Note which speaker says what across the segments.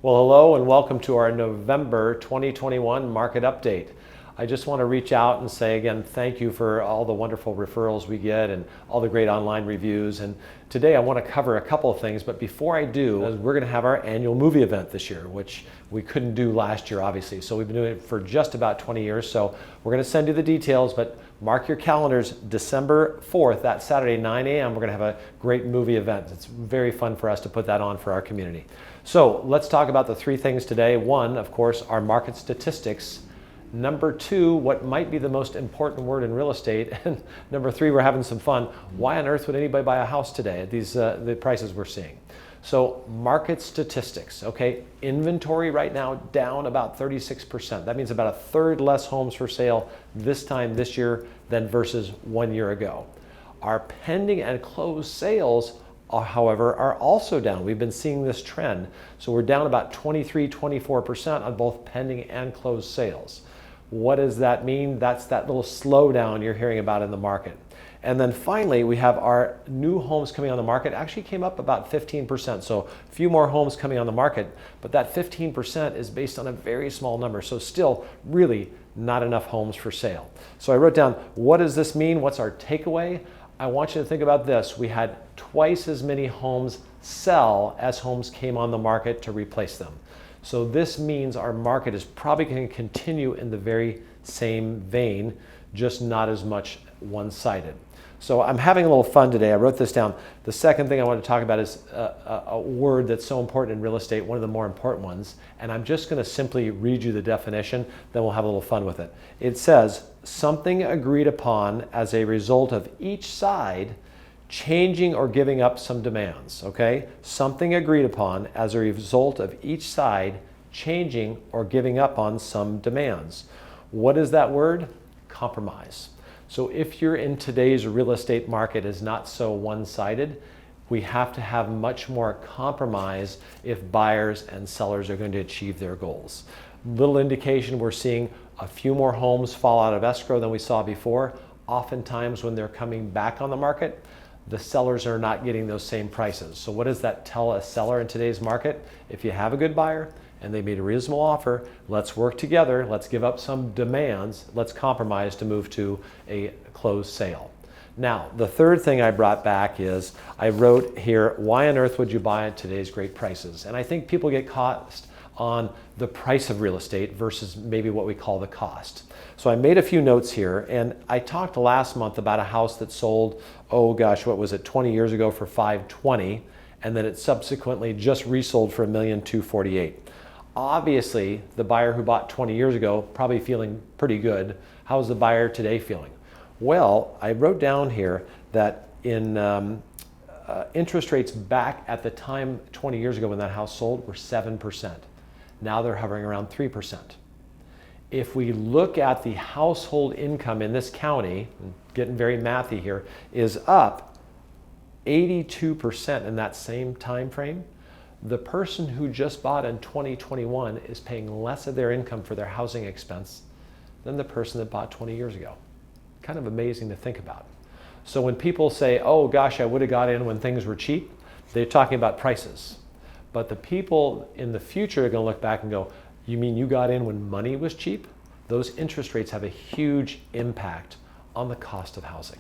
Speaker 1: Well, hello and welcome to our November 2021 market update. I just want to reach out and say again, thank you for all the wonderful referrals we get and all the great online reviews. And today I want to cover a couple of things, but before I do, we're going to have our annual movie event this year, which we couldn't do last year, obviously. So we've been doing it for just about 20 years. So we're going to send you the details, but mark your calendars, December 4th, that Saturday, 9 a.m. We're going to have a great movie event. It's very fun for us to put that on for our community. So let's talk about the three things today. One, of course, our market statistics. Number two, what might be the most important word in real estate. And number three, we're having some fun. Why on earth would anybody buy a house today at these the prices we're seeing? So market statistics, okay? Inventory right now down about 36%. That means about a third less homes for sale this time this year than versus 1 year ago. Our pending and closed sales, however, are also down. We've been seeing this trend. So we're down about 23-24% on both pending and closed sales. What does that mean? That's that little slowdown you're hearing about in the market. And then finally, we have our new homes coming on the market. Actually came up about 15%. So a few more homes coming on the market, but that 15% is based on a very small number. So still really not enough homes for sale. So I wrote down, what does this mean? What's our takeaway? I want you to think about this. We had twice as many homes sell as homes came on the market to replace them. So this means our market is probably going to continue in the very same vein, just not as much one-sided. So I'm having a little fun today. I wrote this down. The second thing I want to talk about is a word that's so important in real estate, one of the more important ones. And I'm just going to simply read you the definition, then we'll have a little fun with it. It says, something agreed upon as a result of each side changing or giving up some demands, okay? Something agreed upon as a result of each side changing or giving up on some demands. What is that word? Compromise. So if you're in today's real estate market is not so one-sided, we have to have much more compromise if buyers and sellers are going to achieve their goals. Little indication we're seeing a few more homes fall out of escrow than we saw before. Oftentimes when they're coming back on the market, the sellers are not getting those same prices. So what does that tell a seller in today's market? If you have a good buyer and they made a reasonable offer, let's work together, let's give up some demands, let's compromise to move to a closed sale. Now, the third thing I brought back is I wrote here, why on earth would you buy at today's great prices? And I think people get caught on the price of real estate versus maybe what we call the cost. So I made a few notes here, and I talked last month about a house that sold, oh gosh, what was it, 20 years ago for $520, and then it subsequently just resold for $1,248,000. Obviously, the buyer who bought 20 years ago probably feeling pretty good. How's the buyer today feeling? Well, I wrote down here that in interest rates back at the time 20 years ago when that house sold were 7%. Now they're hovering around 3%. If we look at the household income in this county, getting very mathy here, is up 82% in that same time frame. The person who just bought in 2021 is paying less of their income for their housing expense than the person that bought 20 years ago. Kind of amazing to think about. So when people say, oh gosh, I would have got in when things were cheap, they're talking about prices. But the people in the future are going to look back and go, you mean you got in when money was cheap? Those interest rates have a huge impact on the cost of housing.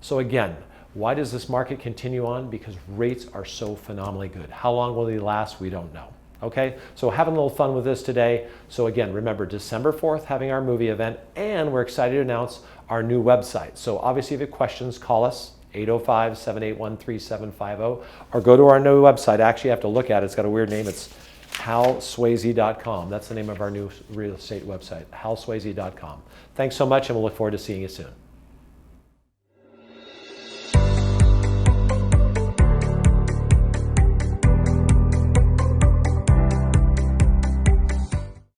Speaker 1: So again, why does this market continue on? Because rates are so phenomenally good. How long will they last? We don't know. Okay, so having a little fun with this today. So again, remember December 4th, having our movie event, and we're excited to announce our new website. So obviously if you have questions, call us, 805-781-3750, or go to our new website. Actually, you have to look at it. It's got a weird name. It's hallsweasey.com. That's the name of our new real estate website, hallsweasey.com. Thanks so much, and we'll look forward to seeing you soon.